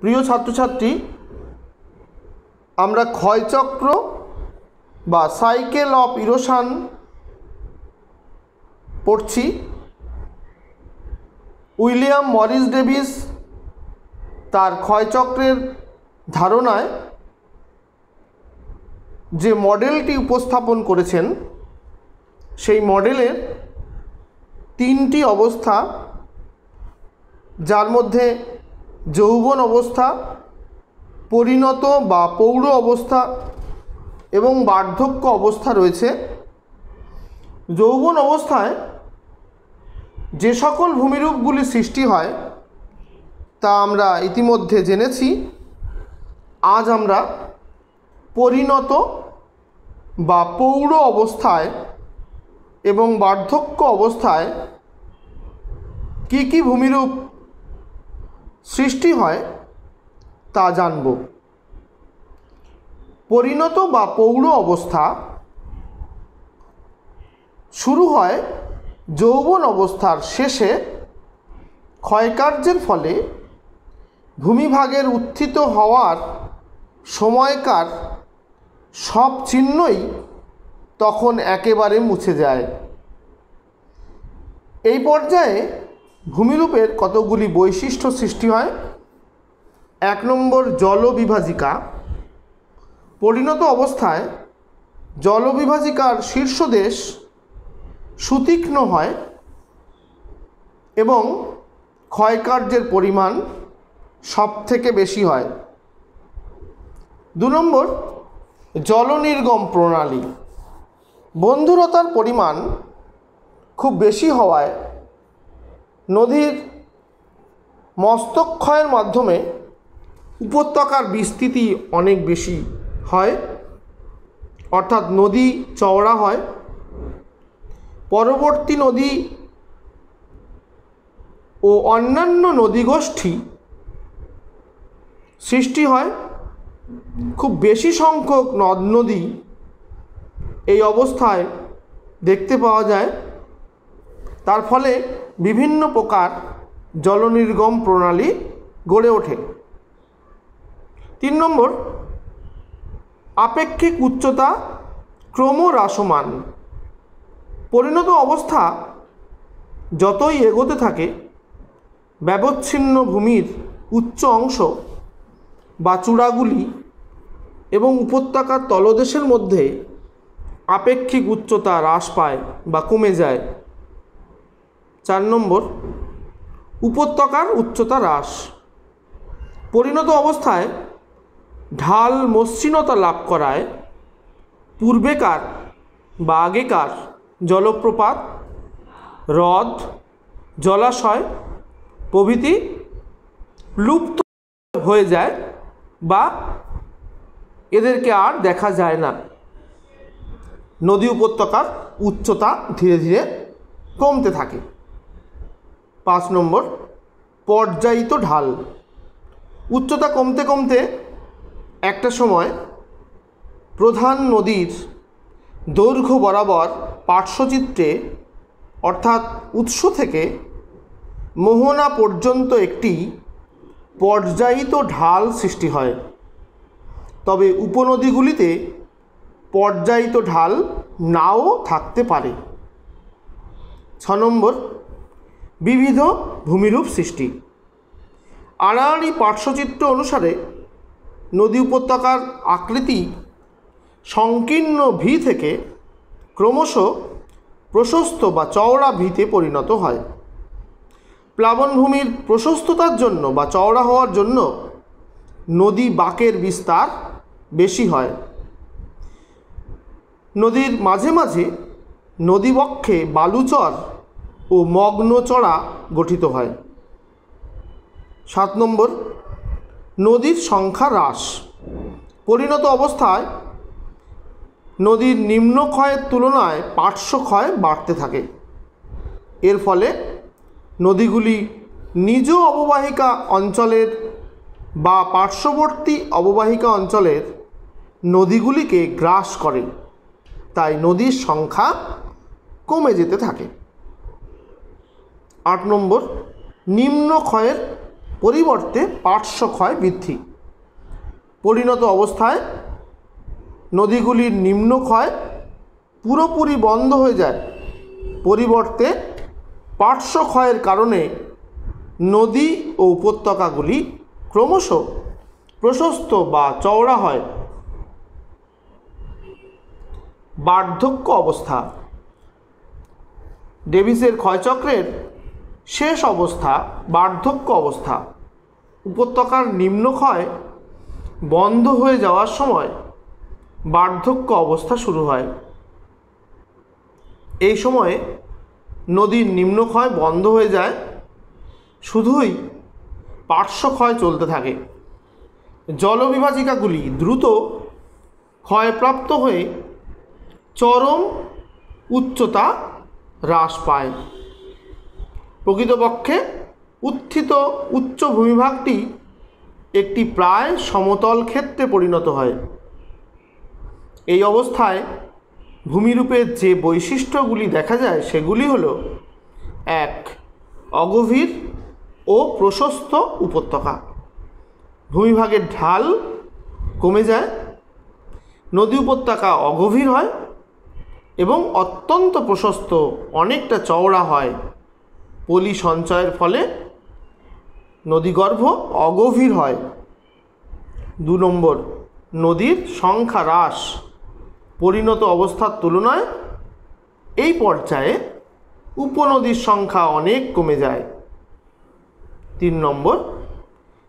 প্রিয় ছাত্রছাত্রী, আমরা ক্ষয়চক্র বা সাইকেল অফ ইরোশন পড়ছি। উইলিয়াম মরিস ডেভিস তার ক্ষয়চক্রের ধারণায় যে মডেলটি উপস্থাপন করেছেন, সেই মডেলের তিনটি অবস্থা, যার মধ্যে যৌবন অবস্থা, পরিণত বা পৌঢ় অবস্থা এবং বার্ধক্য অবস্থা রয়েছে। যৌবন অবস্থায় যে সকল ভূমিরূপগুলি সৃষ্টি হয় তা আমরা ইতিমধ্যে জেনেছি। আজ আমরা পরিণত বা পৌঢ় অবস্থায় এবং বার্ধক্য অবস্থায় কি কি ভূমিরূপ সৃষ্টি হয় তা জানব। পরিণত বা পৌঢ় অবস্থা শুরু হয় যৌবন অবস্থার শেষে ক্ষয়কার্যের ফলে ভূমিভাগের উত্থিত হওয়ার সময়কার সব চিহ্নই তখন একেবারে মুছে যায়। এই পর্যায়ে ভূমিরূপের কতগুলি বৈশিষ্ট্য সৃষ্টি হয়। 1 নম্বর, জলবিভাজিকা। পরিণত অবস্থায় জলবিভাজিকার শীর্ষদেশ সুতীক্ষ্ণ হয় এবং ক্ষয়কার্যের পরিমাণ সব থেকে বেশি হয়। 2 নম্বর, জলনির্গম প্রণালী। বন্ধুরতার পরিমাণ খুব বেশি হওয়ায় নদীর মস্তকক্ষয়ের মাধ্যমে উপত্যকার বিস্তৃতি অনেক বেশি হয়, অর্থাৎ নদী চওড়া হয়। পরবর্তী নদী ও অন্যান্য নদীগোষ্ঠী সৃষ্টি হয়। খুব বেশি সংখ্যক নদ নদী এই অবস্থায় দেখতে পাওয়া যায়। তার ফলে বিভিন্ন প্রকার জলনির্গম প্রণালী গড়ে ওঠে। 3 নম্বর, আপেক্ষিক উচ্চতা ক্রমহ্রাসমান। পরিণত অবস্থা যতই এগোতে থাকে, ব্যবচ্ছিন্ন ভূমির উচ্চ অংশ বা চূড়াগুলি এবং উপত্যকার তলদেশের মধ্যে আপেক্ষিক উচ্চতা হ্রাস পায় বা কমে যায়। 4 নম্বর, উপত্যকার উচ্চতা হ্রাস। পরিণত অবস্থায় ঢাল মসৃণতা লাভ করায় পূর্বেকার বা আগেকার জলপ্রপাত, হ্রদ, জলাশয় প্রভৃতি লুপ্ত হয়ে যায় বা এদেরকে আর দেখা যায় না। নদী উপত্যকার উচ্চতা ধীরে ধীরে কমতে থাকে। 5 নম্বর, পর্যায়িত ঢাল। উচ্চতা কমতে কমতে একটা সময় প্রধান নদীর দৈর্ঘ্য বরাবর পার্শ্বচিত্রে, অর্থাৎ উৎস থেকে মোহনা পর্যন্ত একটি পর্যায়িত ঢাল সৃষ্টি হয়। তবে উপনদীগুলিতে পর্যায়িত ঢাল নাও থাকতে পারে। 6 নম্বর, বিবিধ ভূমিরূপ সৃষ্টি। আড়াআড়ি পার্শ্বচিত্র অনুসারে নদী উপত্যকার আকৃতি সংকীর্ণ ভি থেকে ক্রমশ প্রশস্ত বা চওড়া ভিতে পরিণত হয়। প্লাবনভূমির প্রশস্ততার জন্য বা চওড়া হওয়ার জন্য নদী বাঁকের বিস্তার বেশি হয়। নদীর মাঝে মাঝে নদীবক্ষে বালুচর ও মগ্নচড়া গঠিত হয়। 7 নম্বর, নদীর সংখ্যা হ্রাস। পরিণত অবস্থায় নদীর নিম্নক্ষয়ের তুলনায় পার্শ্বক্ষয় বাড়তে থাকে। এর ফলে নদীগুলি নিজ অববাহিকা অঞ্চলের বা পার্শ্ববর্তী অববাহিকা অঞ্চলের নদীগুলিকে গ্রাস করে, তাই নদীর সংখ্যা কমে যেতে থাকে। 8 নম্বর, নিম্নক্ষয়ের পরিবর্তে পার্শ্বক্ষয় বৃদ্ধি। পরিণত অবস্থায় নদীগুলির নিম্নক্ষয় পুরোপুরি বন্ধ হয়ে যায়, পরিবর্তে পার্শ্বক্ষয়ের কারণে নদী ও উপত্যকাগুলি ক্রমশ প্রশস্ত বা চওড়া হয়। বার্ধক্য অবস্থা। ডেভিসের ক্ষয়চক্রের শেষ অবস্থা বার্ধক্য অবস্থা। উপত্যকার নিম্নক্ষয় বন্ধ হয়ে যাওয়ার সময় বার্ধক্য অবস্থা শুরু হয়। এই সময়ে নদীর নিম্নক্ষয় বন্ধ হয়ে যায়, শুধুই পার্শ্বক্ষয় চলতে থাকে। জলবিভাজিকাগুলি দ্রুত ক্ষয়প্রাপ্ত হয়ে চরম উচ্চতা হ্রাস পায়। প্রকৃতপক্ষে উত্থিত উচ্চ ভূমিভাগটি একটি প্রায় সমতল ক্ষেত্রে পরিণত হয়। এই অবস্থায় ভূমিরূপের যে বৈশিষ্ট্যগুলি দেখা যায় সেগুলি হল: 1. অগভীর ও প্রশস্ত উপত্যকা। ভূমিভাগের ঢাল কমে যায়, নদী উপত্যকা অগভীর হয় এবং অত্যন্ত প্রশস্ত, অনেকটা চওড়া হয়। পলি সঞ্চয়ের ফলে নদীগর্ভ অগভীর হয়। 2 নম্বর, নদীর সংখ্যা হ্রাস। পরিণত অবস্থার তুলনায় এই পর্যায়ে উপনদীর সংখ্যা অনেক কমে যায়। 3 নম্বর,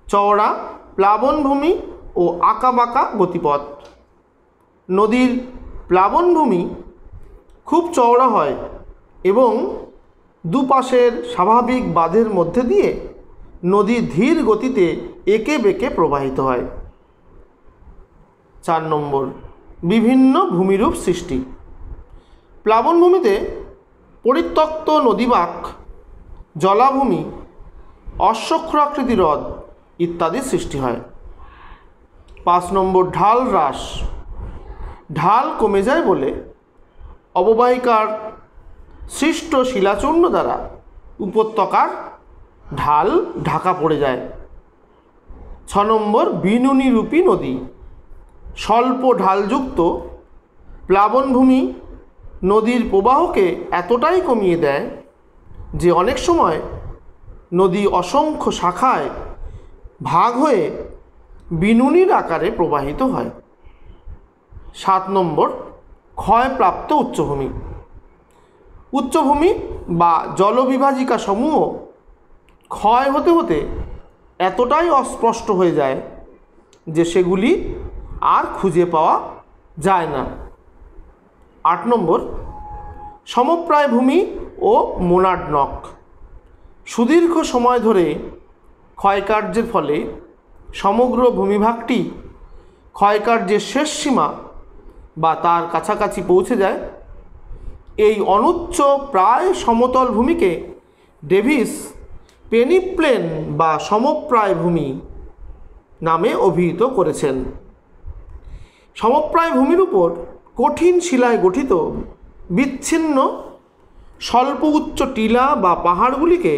চওড়া প্লাবনভূমি ও আঁকাবাঁকা গতিপথ। নদীর প্লাবনভূমি খুব চওড়া হয় এবং দুপাশের স্বাভাবিক বাঁধের মধ্যে দিয়ে নদী ধীর গতিতে এঁকে বেঁকে প্রবাহিত হয়। 4 নম্বর, বিভিন্ন ভূমিরূপ সৃষ্টি। প্লাবনভূমিতে পরিত্যক্ত নদীবাঁক, জলাভূমি, অশ্বক্ষুরাকৃতি হ্রদ ইত্যাদি সৃষ্টি হয়। 5 নম্বর, ঢাল হ্রাস। ঢাল কমে যায় বলে অববাহিকার সৃষ্ট শিলাচূর্ণ দ্বারা উপত্যকার ঢাল ঢাকা পড়ে যায়। 6 নম্বর, বিনুনিরূপী নদী। স্বল্প ঢালযুক্ত প্লাবনভূমি নদীর প্রবাহকে এতটাই কমিয়ে দেয় যে অনেক সময় নদী অসংখ্য শাখায় ভাগ হয়ে বিনুনির আকারে প্রবাহিত হয়। 7 নম্বর, ক্ষয়প্রাপ্ত উচ্চভূমি। উচ্চভূমি বা জলবিভাজিকা সমূহ ক্ষয় হতে হতে এতটাই অস্পষ্ট হয়ে যায় যে সেগুলি আর খুঁজে পাওয়া যায় না। 8 নম্বর, সমপ্রায় ভূমি ও মোনাডনক। সুদীর্ঘ সময় ধরে ক্ষয়কার্যের ফলে সমগ্র ভূমিভাগটি ক্ষয়কার্যের শেষ সীমা বা তার কাছাকাছি পৌঁছে যায়। এই অনুচ্চ প্রায় সমতল ভূমিকে ডেভিস পেনিপ্লেন বা সমপ্রায় ভূমি নামে অভিহিত করেছেন। সমপ্রায় ভূমির উপর কঠিন শিলায় গঠিত বিচ্ছিন্ন স্বল্প উচ্চ টিলা বা পাহাড়গুলিকে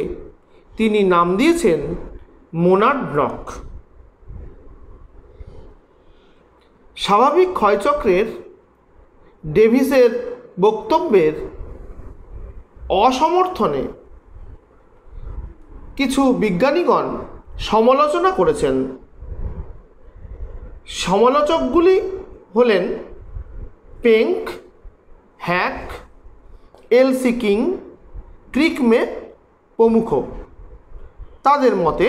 তিনি নাম দিয়েছেন মোনাডনক। স্বাভাবিক ক্ষয়চক্রের ডেভিসের বক্তব্যের অসমর্থনে কিছু বিজ্ঞানীগণ সমালোচনা করেছেন। সমালোচকগুলি হলেন পেঙ্ক, হ্যাক, এলসি কিং, ক্রিকমে প্রমুখ। তাদের মতে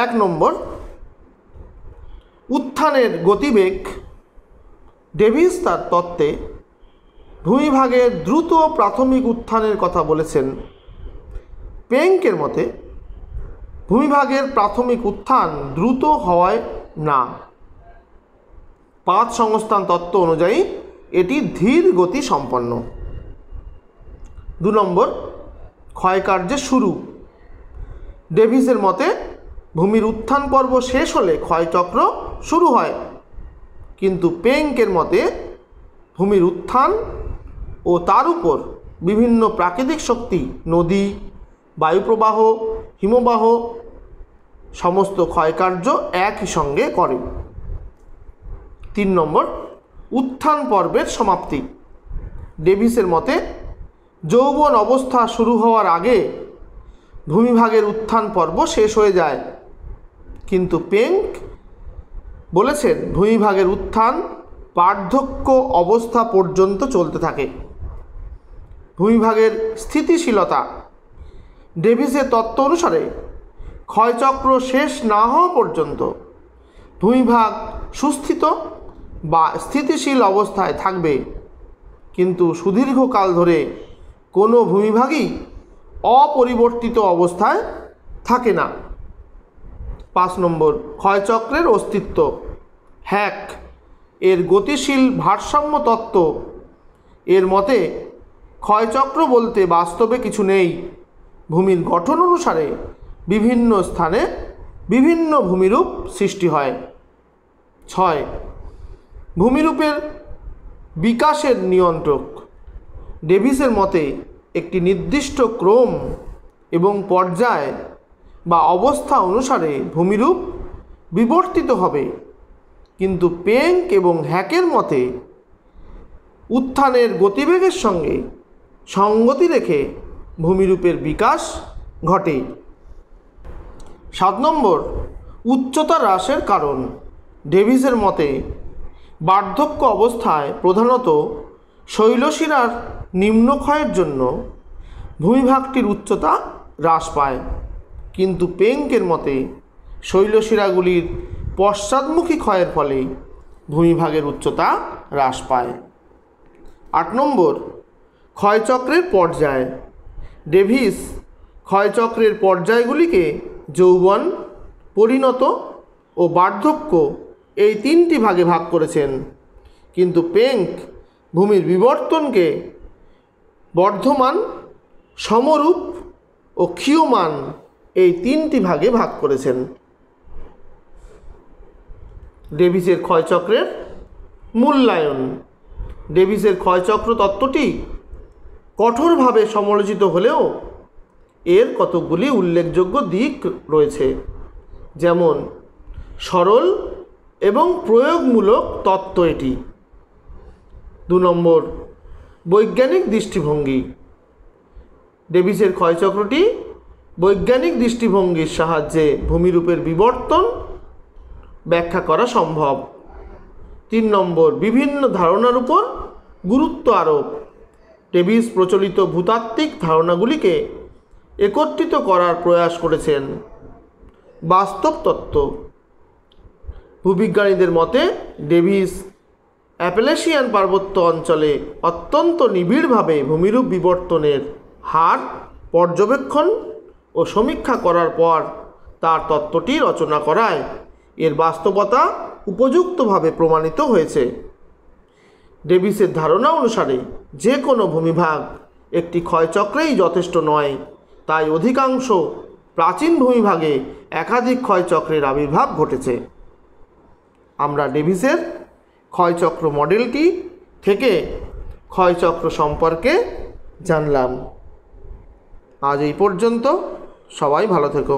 1 নম্বর, উত্থানের গতিবেগ। ডেভিস তার তত্ত্বে ভূমিভাগের দ্রুত প্রাথমিক উত্থানের কথা বলেছেন। পেঙ্কের মতে ভূমিভাগের প্রাথমিক উত্থান দ্রুত হওয়ায় না। পাঁচ সংস্থান তত্ত্ব অনুযায়ী এটি ধীর গতি সম্পন্ন। 2 নম্বর, ক্ষয়কার্যের শুরু। ডেভিসের মতে ভূমির উত্থান পর্ব শেষ হলে ক্ষয়চক্র শুরু হয়, কিন্তু পেঙ্কের মতে ভূমির উত্থান ও তার উপর বিভিন্ন প্রাকৃতিক শক্তি, নদী, বায়ুপ্রবাহ, হিমবাহ সমস্ত ক্ষয়কার্য একই সঙ্গে করে। 3 নম্বর, উত্থান পর্বের সমাপ্তি। ডেভিসের মতে যৌবন অবস্থা শুরু হওয়ার আগে ভূমিভাগের উত্থান পর্ব শেষ হয়ে যায়, কিন্তু পেঙ্ক বলেছেন ভূমিভাগের উত্থান বার্ধক্য অবস্থা পর্যন্ত চলতে থাকে। ভূমিভাগের স্থিতিশীলতা। ডেভিসের তত্ত্ব অনুসারে ক্ষয়চক্র শেষ না হওয়া পর্যন্ত ভূমিভাগ সুস্থিত বা স্থিতিশীল অবস্থায় থাকবে, কিন্তু সুদীর্ঘকাল ধরে কোনো ভূমিভাগই অপরিবর্তিত অবস্থায় থাকে না। 5 নম্বর, ক্ষয়চক্রের অস্তিত্ব। হ্যাক এর গতিশীল ভারসাম্য তত্ত্ব এর মতে ক্ষয়চক্র বলতে বাস্তবে কিছু নেই। ভূমির গঠন অনুসারে বিভিন্ন স্থানে বিভিন্ন ভূমিরূপ সৃষ্টি হয়। 6, ভূমিরূপের বিকাশের নিয়ন্ত্রক। ডেভিসের মতে একটি নির্দিষ্ট ক্রম এবং পর্যায় বা অবস্থা অনুসারে ভূমিরূপ বিবর্তিত হবে, কিন্তু পেঙ্ক এবং হ্যাকের মতে উত্থানের গতিবেগের সঙ্গে সঙ্গতি রেখে ভূমিরূপের বিকাশ ঘটে। 7 নম্বর, উচ্চতা হ্রাসের কারণ। ডেভিসের মতে বার্ধক্য অবস্থায় প্রধানত শৈলশিরার নিম্নক্ষয়ের জন্য ভূমিভাগটির উচ্চতা হ্রাস পায়, কিন্তু পেঙ্কের মতে শৈলশিরাগুলির পশ্চাৎমুখী ক্ষয়ের ফলে ভূমিভাগের উচ্চতা হ্রাস পায়। 8 নম্বর, ক্ষয়চক্রের পর্যায়। ডেভিস ক্ষয়চক্রের পর্যায়গুলিকে যৌবন, পরিণত ও বার্ধক্য এই 3টি ভাগে ভাগ করেছেন, কিন্তু পেঙ্ক ভূমির বিবর্তনকে বর্ধমান, সমরূপ ও ক্ষীয়মান এই 3টি ভাগে ভাগ করেছেন। ডেভিসের ক্ষয়চক্রের মূল্যায়ন। ডেভিসের ক্ষয়চক্র তত্ত্বটি কঠোরভাবে সমালোচিত হলেও এর কতকগুলি উল্লেখযোগ্য দিক রয়েছে, যেমন সরল এবং প্রয়োগমূলক তত্ত্ব এটি। 2 নম্বর, বৈজ্ঞানিক দৃষ্টিভঙ্গি। ডেভিসের ক্ষয়চক্রটি বৈজ্ঞানিক দৃষ্টিভঙ্গির সাহায্যে ভূমিরূপের বিবর্তন ব্যাখ্যা করা সম্ভব। 3 নম্বর, বিভিন্ন ধারণার উপর গুরুত্ব আরোপ। ডেভিস প্রচলিত ভূতাত্ত্বিক ধারণাগুলিকে একত্রিত করার প্রয়াস করেছেন। বাস্তব তত্ত্ব। ভূবিজ্ঞানীদের মতে ডেভিস অ্যাপেলেশিয়ান পার্বত্য অঞ্চলে অত্যন্ত নিবিড়ভাবে ভূমিরূপ বিবর্তনের হার পর্যবেক্ষণ ও সমীক্ষা করার পর তার তত্ত্বটি রচনা করায় এর বাস্তবতা উপযুক্তভাবে প্রমাণিত হয়েছে। ডেভিসের ধারণা অনুসারে যে কোনো ভূমিভাগ একটি ক্ষয়চক্রেই যথেষ্ট নয়, তাই অধিকাংশ প্রাচীন ভূমিভাগে একাধিক ক্ষয়চক্রের আবির্ভাব ঘটেছে। আমরা ডেভিসের ক্ষয়চক্র মডেলটি থেকে ক্ষয়চক্র সম্পর্কে জানলাম। আজ এই পর্যন্ত। সবাই ভালো থেকো।